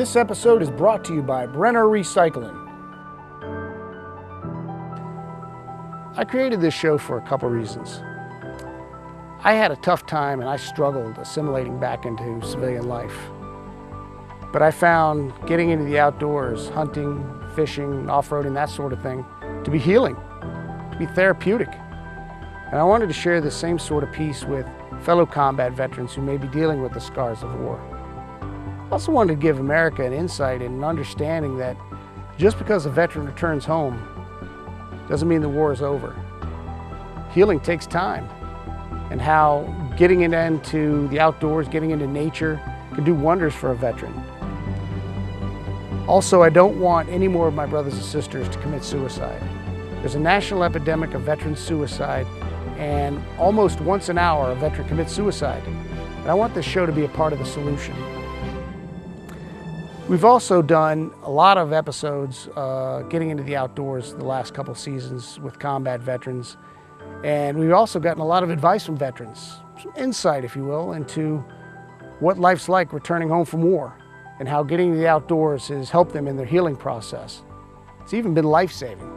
This episode is brought to you by Brenner Recycling. I created this show for a couple reasons. I had a tough time and I struggled assimilating back into civilian life. But I found getting into the outdoors, hunting, fishing, off-roading, that sort of thing, to be healing, to be therapeutic. And I wanted to share this same sort of peace with fellow combat veterans who may be dealing with the scars of war. I also wanted to give America an insight and an understanding that just because a veteran returns home doesn't mean the war is over. Healing takes time, and how getting into the outdoors, getting into nature, can do wonders for a veteran. Also, I don't want any more of my brothers and sisters to commit suicide. There's a national epidemic of veteran suicide, and almost once an hour a veteran commits suicide. And I want this show to be a part of the solution. We've also done a lot of episodes getting into the outdoors the last couple seasons with combat veterans. And we've also gotten a lot of advice from veterans, some insight, if you will, into what life's like returning home from war and how getting to the outdoors has helped them in their healing process. It's even been life-saving.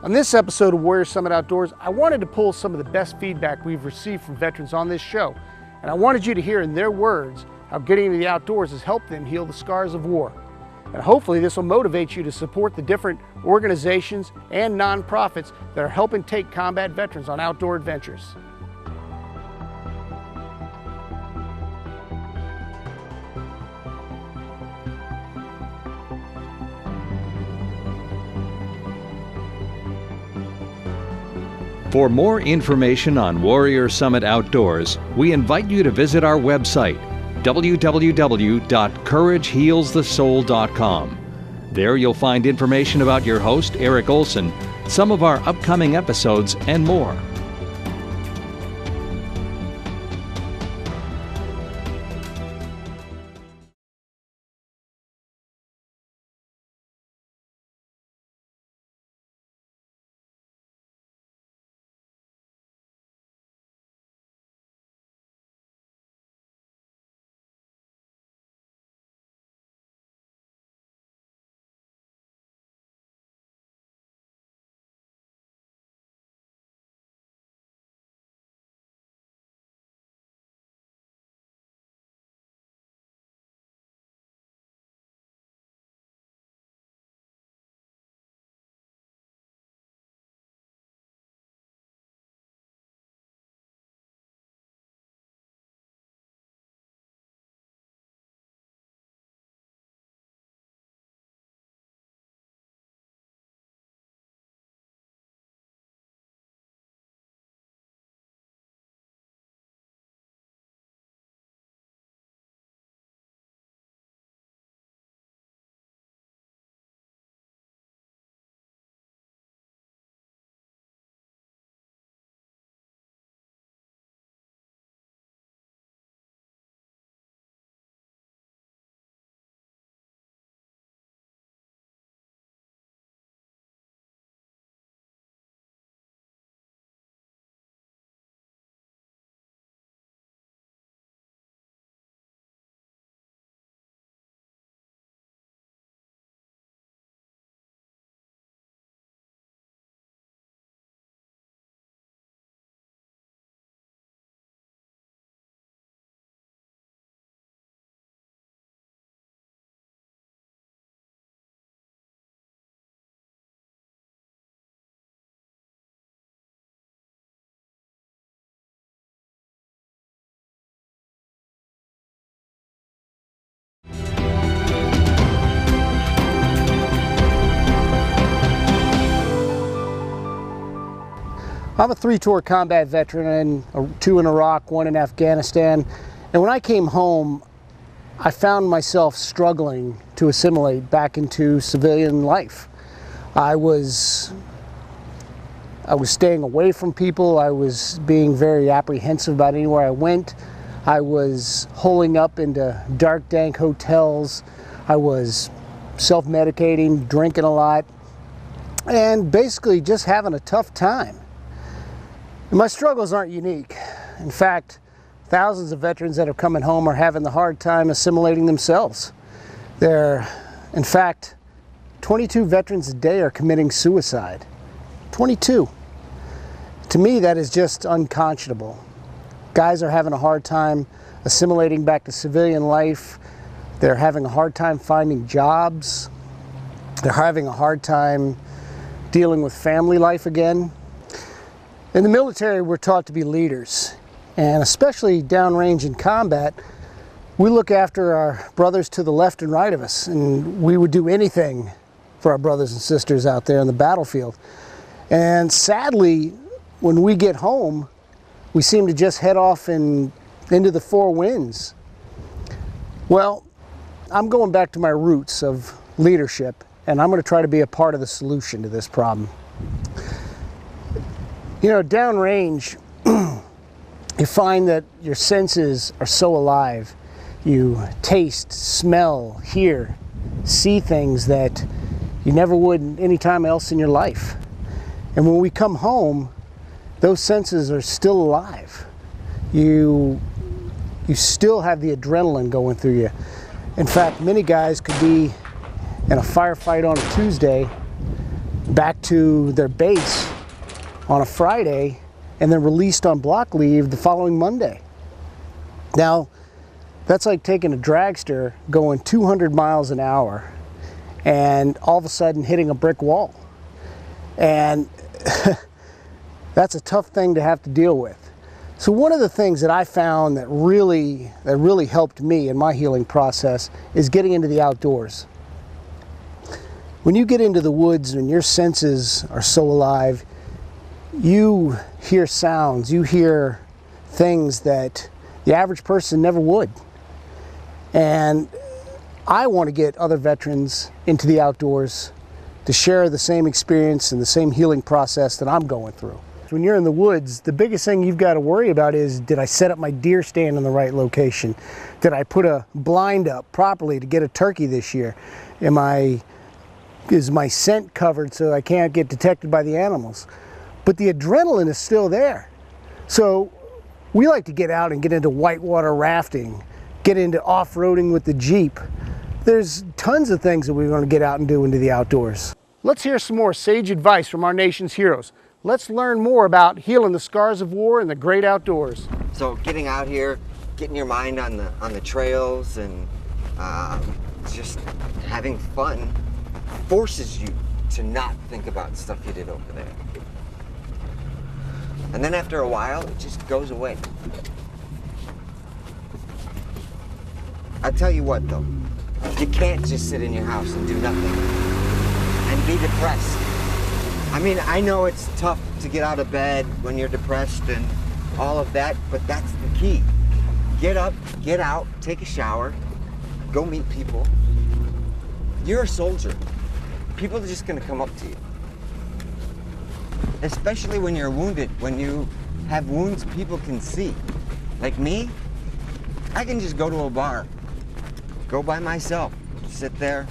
On this episode of Warrior Summit Outdoors, I wanted to pull some of the best feedback we've received from veterans on this show. And I wanted you to hear in their words how getting into the outdoors has helped them heal the scars of war. And hopefully this will motivate you to support the different organizations and nonprofits that are helping take combat veterans on outdoor adventures. For more information on Warrior Summit Outdoors, we invite you to visit our website, www.couragehealsthesoul.com. There you'll find information about your host, ERIK OLSON, some of our upcoming episodes, and more. I'm a 3-tour combat veteran, 2 in Iraq, 1 in Afghanistan. And when I came home, I found myself struggling to assimilate back into civilian life. I was staying away from people. I was being very apprehensive about anywhere I went. I was holing up into dark, dank hotels. I was self-medicating, drinking a lot, and basically just having a tough time. And my struggles aren't unique. In fact, Thousands of veterans that are coming home are having the hard time assimilating themselves. In fact, 22 veterans a day are committing suicide. 22. To me, that is just unconscionable. Guys are having a hard time assimilating back to civilian life. They're having a hard time finding jobs. They're having a hard time dealing with family life again. In the military, we're taught to be leaders, and especially downrange in combat, we look after our brothers to the left and right of us, and we would do anything for our brothers and sisters out there in the battlefield. And sadly, when we get home, we seem to just head off into the four winds. Well, I'm going back to my roots of leadership, and I'm going to try to be a part of the solution to this problem. You know, downrange, you find that your senses are so alive. You taste, smell, hear, see things that you never would any time else in your life. And when we come home, those senses are still alive. You still have the adrenaline going through you. In fact, many guys could be in a firefight on a Tuesday, back to their base on a Friday, and then released on block leave the following Monday. Now, that's like taking a dragster going 200 miles an hour and all of a sudden hitting a brick wall. And that's a tough thing to have to deal with. So one of the things that I found that really helped me in my healing process is getting into the outdoors. When you get into the woods and your senses are so alive, you hear sounds, you hear things that the average person never would. And I want to get other veterans into the outdoors to share the same experience and the same healing process that I'm going through. When you're in the woods, the biggest thing you've got to worry about is, did I set up my deer stand in the right location? Did I put a blind up properly to get a turkey this year? Is my scent covered so I can't get detected by the animals? But the adrenaline is still there. So we like to get out and get into whitewater rafting, get into off-roading with the Jeep. There's tons of things that we're going to get out and do into the outdoors. Let's hear some more sage advice from our nation's heroes. Let's learn more about healing the scars of war in the great outdoors. So getting out here, getting your mind on the trails, and just having fun forces you to not think about stuff you did over there. And then after a while, it just goes away. I tell you what though, you can't just sit in your house and do nothing and be depressed. I mean, I know it's tough to get out of bed when you're depressed and all of that, but that's the key. Get up, get out, take a shower, go meet people. You're a soldier. People are just gonna come up to you. Especially when you're wounded, when you have wounds people can see. Like me, I can just go to a bar, go by myself, sit there,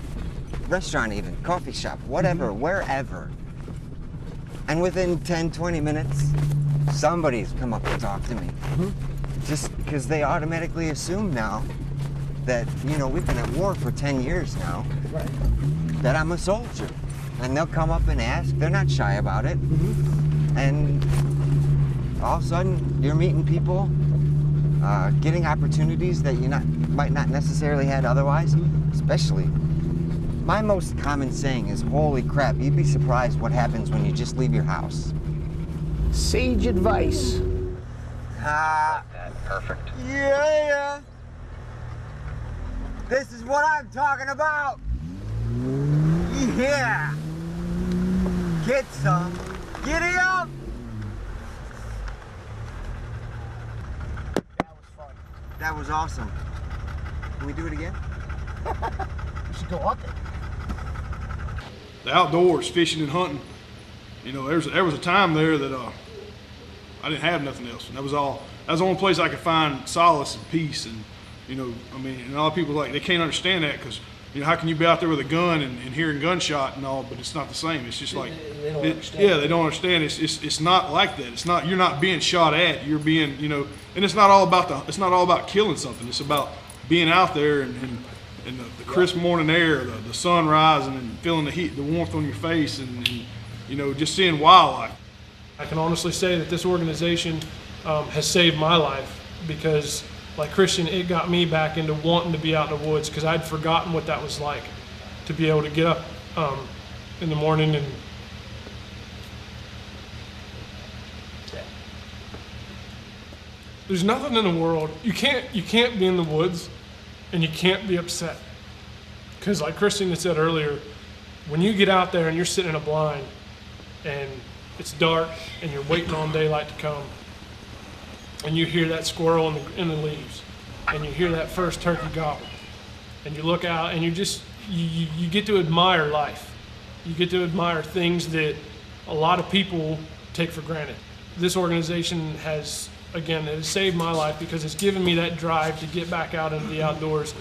restaurant even, coffee shop, whatever, wherever. And within 10, 20 minutes, somebody's come up to talk to me. Just because they automatically assume now that, you know, we've been at war for 10 years now, that I'm a soldier. And they'll come up and ask, they're not shy about it. And all of a sudden, you're meeting people, getting opportunities that you might not necessarily had otherwise, especially. My most common saying is, holy crap, you'd be surprised what happens when you just leave your house. Sage advice. Perfect. Yeah. This is what I'm talking about. Yeah. Get some. Giddy up. That was fun. That was awesome. Can we do it again? We should go up it. The outdoors, fishing and hunting. You know, there was a time there that I didn't have nothing else, and that was all. That was the only place I could find solace and peace. And you know, I mean, and a lot of people they can't understand that because You know, how can you be out there with a gun and hearing gunshot and all, but it's not the same. It's just like, they don't understand. Yeah, they don't understand. It's not like that. It's not, you're not being shot at. You're being, you know, and it's not all about killing something. It's about being out there and the crisp morning air, the sun rising and feeling the heat, the warmth on your face, and you know, just seeing wildlife. I can honestly say that this organization has saved my life, because like Christian, it got me back into wanting to be out in the woods, because I'd forgotten what that was like, to be able to get up in the morning and there's nothing in the world, you can't be in the woods and you can't be upset. Because like Christian had said earlier, when you get out there and you're sitting in a blind and it's dark and you're waiting on daylight to come, and you hear that squirrel in the leaves, and you hear that first turkey gobble, and you look out and you get to admire life. You get to admire things that a lot of people take for granted. This organization has, again, it has saved my life, because it's given me that drive to get back out into the outdoors.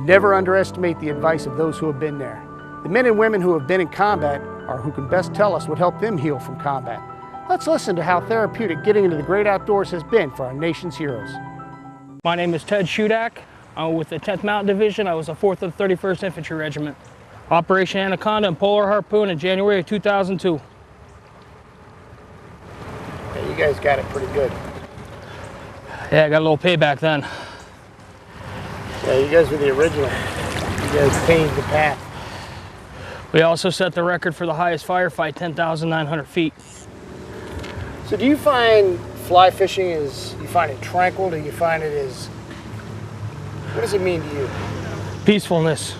Never underestimate the advice of those who have been there. The men and women who have been in combat are who can best tell us what helped them heal from combat. Let's listen to how therapeutic getting into the great outdoors has been for our nation's heroes. My name is Ted Shudak. I'm with the 10th Mountain Division. I was a 4th of the 31st Infantry Regiment. Operation Anaconda and Polar Harpoon in January of 2002. Yeah, you guys got it pretty good. Yeah, I got a little payback then. Yeah, you guys were the original. You guys paved the path. We also set the record for the highest firefight, 10,900 feet. So do you find fly fishing you find it tranquil? Do you find it as, what does it mean to you? Peacefulness.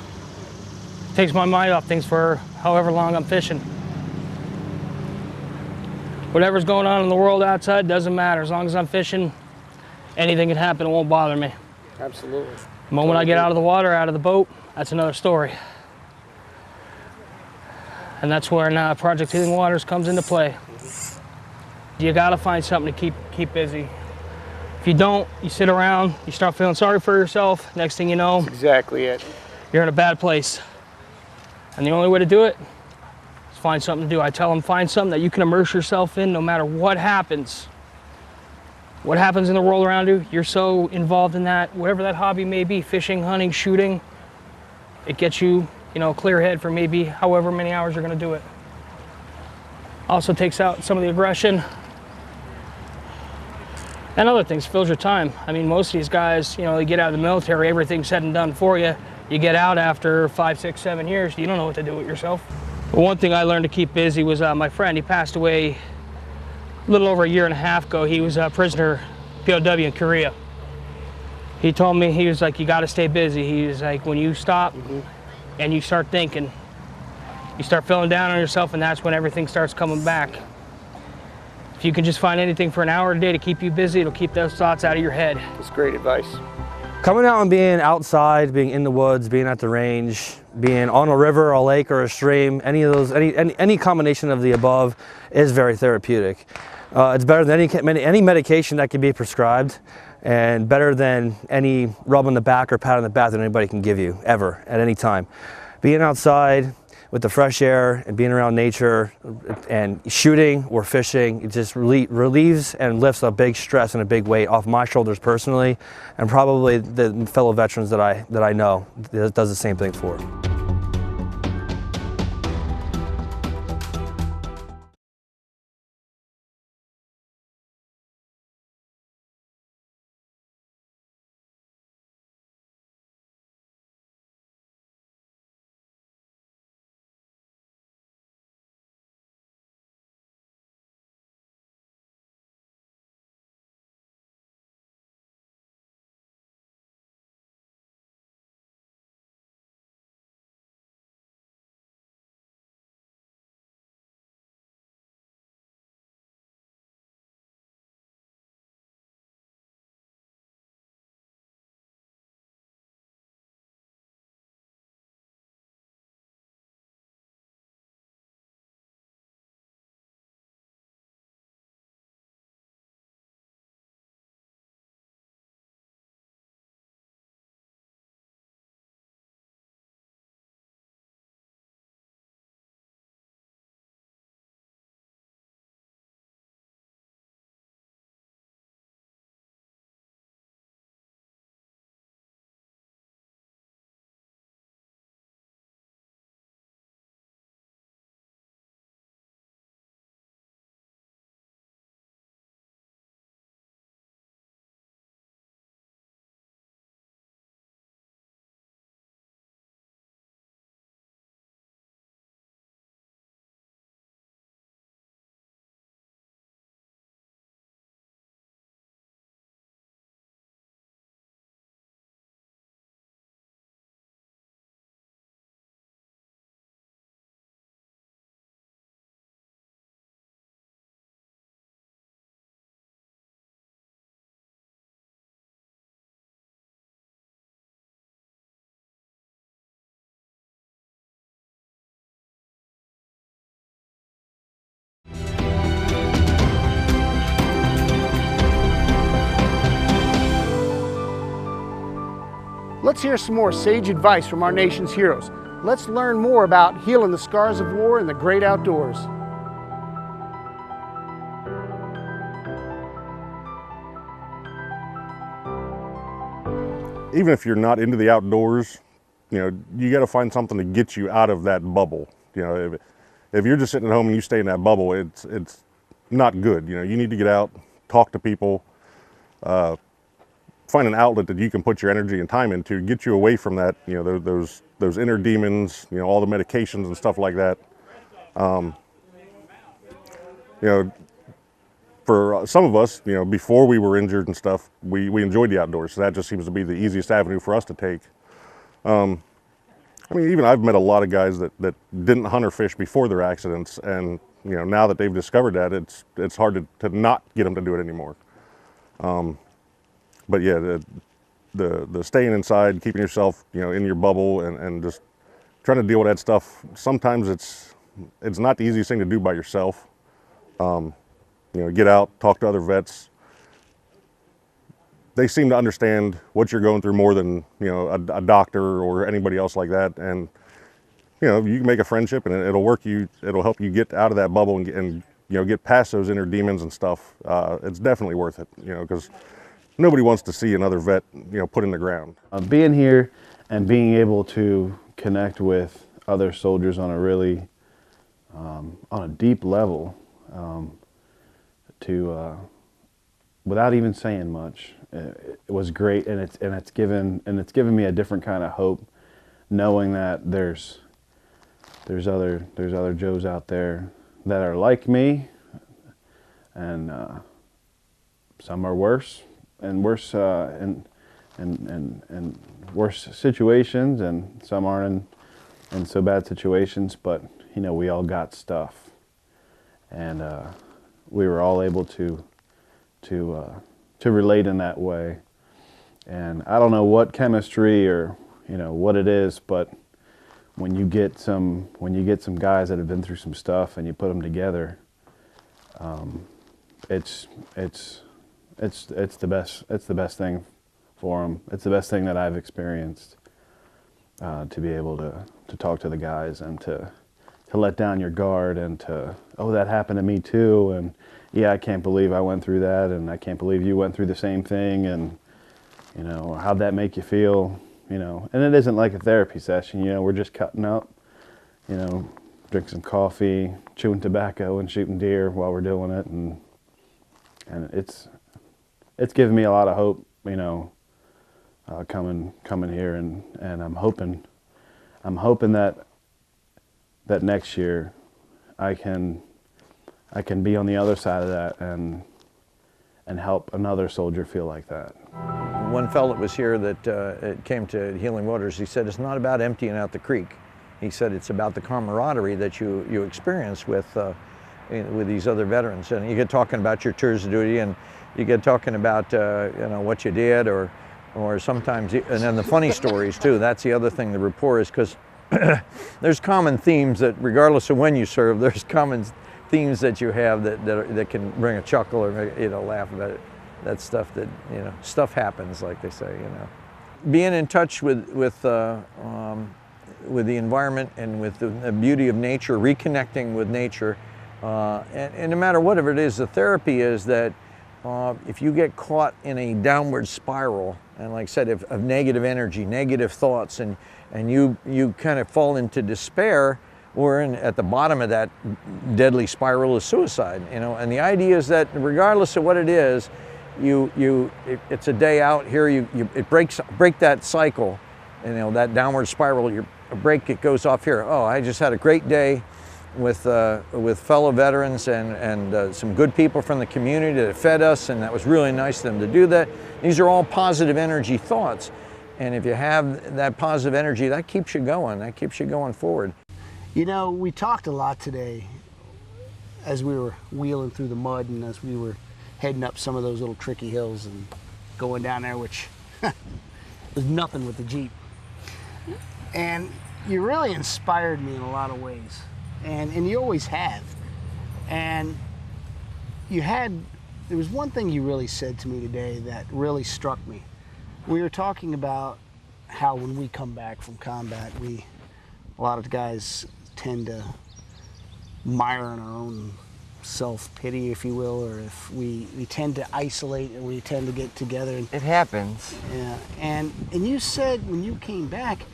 Takes my mind off things for however long I'm fishing. Whatever's going on in the world outside doesn't matter. As long as I'm fishing, anything can happen, it won't bother me. Absolutely. The moment I get out of the water, out of the boat, that's another story. And that's where now Project Healing Waters comes into play. You gotta find something to keep busy. If you don't, you sit around, you start feeling sorry for yourself. Next thing you know, That's exactly it. you're in a bad place. And the only way to do it is find something to do. I tell them, find something that you can immerse yourself in no matter what happens. What happens in the world around you, you're so involved in that, whatever that hobby may be, fishing, hunting, shooting, it gets you, a clear head for maybe however many hours you're gonna do it. Also takes out some of the aggression and other things, fills your time. I mean, most of these guys, they get out of the military, everything's said and done for you. You get out after 5, 6, 7 years, you don't know what to do with yourself. But one thing I learned to keep busy was my friend. He passed away a little over a year and a half ago. He was a prisoner, POW in Korea. He told me, he was like, you gotta stay busy. He was like, when you stop and you start thinking, you start feeling down on yourself, and that's when everything starts coming back. If you can just find anything for an hour a day to keep you busy, it'll keep those thoughts out of your head. That's great advice. Coming out and being outside, being in the woods, being at the range, being on a river, a lake, or a stream, any combination of the above is very therapeutic. It's better than any medication that can be prescribed, and better than any rub on the back or pat on the back that anybody can give you, ever, at any time. Being outside with the fresh air and being around nature and shooting or fishing, it just relieves and lifts a big stress and a big weight off my shoulders personally, and probably the fellow veterans that I know does the same thing for. Let's hear some more sage advice from our nation's heroes. Let's learn more about healing the scars of war in the great outdoors. Even if you're not into the outdoors, you got to find something to get you out of that bubble. If you're just sitting at home and you stay in that bubble, it's not good. You need to get out, talk to people, find an outlet that you can put your energy and time into, get you away from that, you know, those inner demons, you know, all the medications and stuff like that. You know, for some of us, you know, before we were injured and stuff, we enjoyed the outdoors. So that just seems to be the easiest avenue for us to take. I mean, even I've met a lot of guys that didn't hunt or fish before their accidents, and you know, now that they've discovered that, it's hard to not get them to do it anymore. But yeah, the staying inside, keeping yourself, you know, in your bubble, and just trying to deal with that stuff. Sometimes it's not the easiest thing to do by yourself. You know, get out, talk to other vets. They seem to understand what you're going through more than, you know, a doctor or anybody else like that. And, you know, you can make a friendship, and it'll help you get out of that bubble and you know, get past those inner demons and stuff. It's definitely worth it, you know, because nobody wants to see another vet, you know, put in the ground. Being here and being able to connect with other soldiers on a really, on a deep level, without even saying much, it was great, and it's given me a different kind of hope, knowing that there's other Joes out there that are like me, and some are worse and worse and worse situations, and some aren't in so bad situations. But you know, we all got stuff, and we were all able to relate in that way. And I don't know what chemistry or, you know, what it is, but when you get some guys that have been through some stuff and you put them together, it's the best thing for them. It's the best thing that I've experienced, to be able to talk to the guys and to let down your guard, and to, oh, that happened to me too, and yeah, I can't believe I went through that, and I can't believe you went through the same thing, and you know, how'd that make you feel, you know. And it isn't like a therapy session, you know, we're just cutting up, you know, drink some coffee, chewing tobacco and shooting deer while we're doing it, and it's given me a lot of hope, you know, coming here, and I'm hoping that next year I can be on the other side of that and help another soldier feel like that. One fellow that was here that it came to Healing Waters, he said it's not about emptying out the creek. He said it's about the camaraderie that you experience with these other veterans. And you get talking about your tours of duty, and you get talking about you know, what you did, or sometimes, and then the funny stories too. That's the other thing, the rapport is, because there's common themes that, regardless of when you serve, there's common themes that you have that can bring a chuckle or, you know, laugh about it. That's stuff that, you know, stuff happens, like they say, you know. Being in touch with the environment and with the beauty of nature, reconnecting with nature, and no matter whatever it is, the therapy is that if you get caught in a downward spiral, and like I said, of negative energy, negative thoughts, and you kind of fall into despair, or at the bottom of that deadly spiral is suicide, you know. And the idea is that regardless of what it is, it's a day out here, it break that cycle, you know, that downward spiral, it goes off here. Oh, I just had a great day with fellow veterans and some good people from the community that fed us, and that was really nice of them to do that. These are all positive energy thoughts, and if you have that positive energy, that keeps you going forward. You know, we talked a lot today as we were wheeling through the mud, and as we were heading up some of those little tricky hills and going down there, which was nothing with the Jeep. And you really inspired me in a lot of ways, and you always have. And there was one thing you really said to me today that really struck me. We were talking about how when we come back from combat, a lot of the guys tend to mire in our own self-pity, if you will, or if we tend to isolate and we tend to get together. It happens. Yeah, and you said when you came back,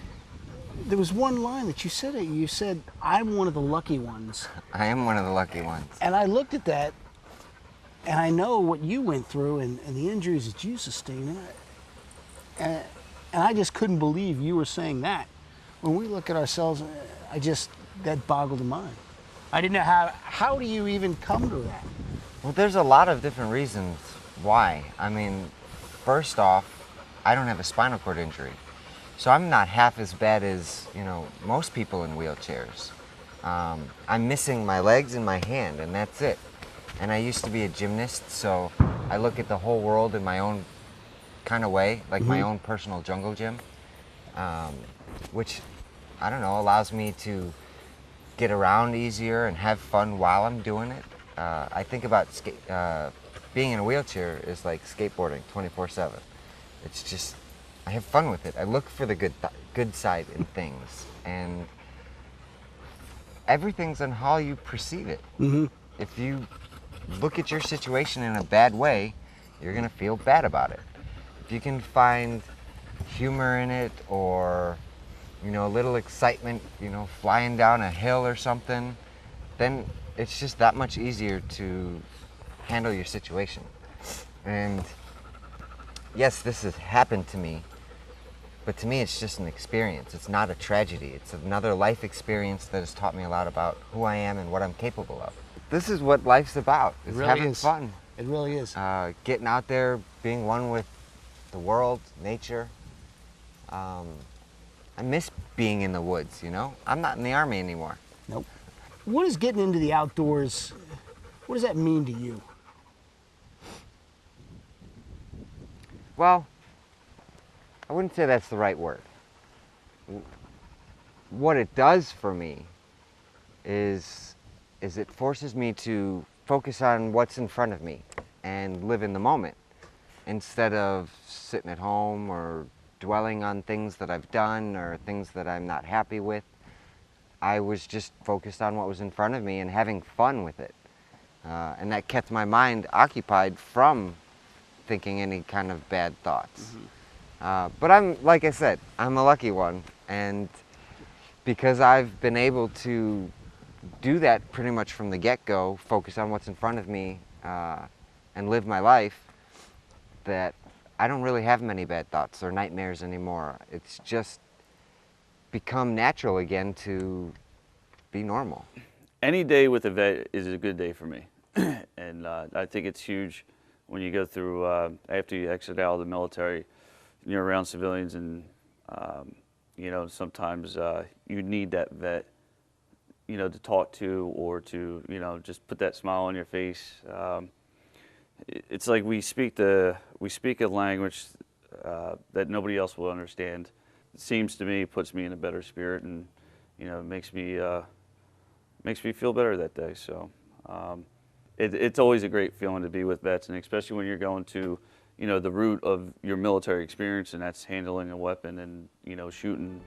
there was one line that you said, I'm one of the lucky ones. I am one of the lucky ones. And I looked at that, and I know what you went through and the injuries that you sustained, And I just couldn't believe you were saying that. When we look at ourselves, that boggled the mind. I didn't know how do you even come to that? Well, there's a lot of different reasons why. I mean, first off, I don't have a spinal cord injury. So I'm not half as bad as, you know, most people in wheelchairs. I'm missing my legs and my hand, and that's it. And I used to be a gymnast, so I look at the whole world in my own kind of way, like my own personal jungle gym, which, I don't know, allows me to get around easier and have fun while I'm doing it. I think about being in a wheelchair is like skateboarding 24/7. It's just, I have fun with it. I look for the good side in things, and everything's on how you perceive it. If you look at your situation in a bad way, you're gonna feel bad about it. If you can find humor in it, or, you know, a little excitement, you know, flying down a hill or something, then it's just that much easier to handle your situation. And yes, this has happened to me, but to me it's just an experience. It's not a tragedy. It's another life experience that has taught me a lot about who I am and what I'm capable of. This is what life's about. It's really having is. fun. It really is. Getting out there, being one with the world, nature. I miss being in the woods, you know? I'm not in the Army anymore. Nope. What is getting into the outdoors, what does that mean to you? Well, I wouldn't say that's the right word. What it does for me is it forces me to focus on what's in front of me and live in the moment, instead of sitting at home or dwelling on things that I've done or things that I'm not happy with. I was just focused on what was in front of me and having fun with it. And that kept my mind occupied from thinking any kind of bad thoughts. But like I said, I'm a lucky one. And because I've been able to do that pretty much from the get-go, focus on what's in front of me and live my life, that I don't really have many bad thoughts or nightmares anymore. It's just become natural again to be normal. Any day with a vet is a good day for me. And I think it's huge when you go through, after you exit out of the military, you're around civilians, and you know, sometimes you need that vet, you know, to talk to, or to, you know, just put that smile on your face. It's like we speak a language that nobody else will understand. It seems to me, puts me in a better spirit, and, you know, makes me feel better that day. So it's always a great feeling to be with vets, and especially when you're going to, you know, the root of your military experience, and that's handling a weapon and, you know, shooting.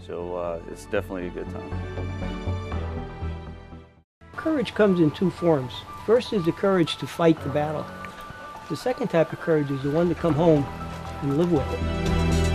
So it's definitely a good time. Courage comes in two forms. First is the courage to fight the battle. The second type of courage is the one to come home and live with it.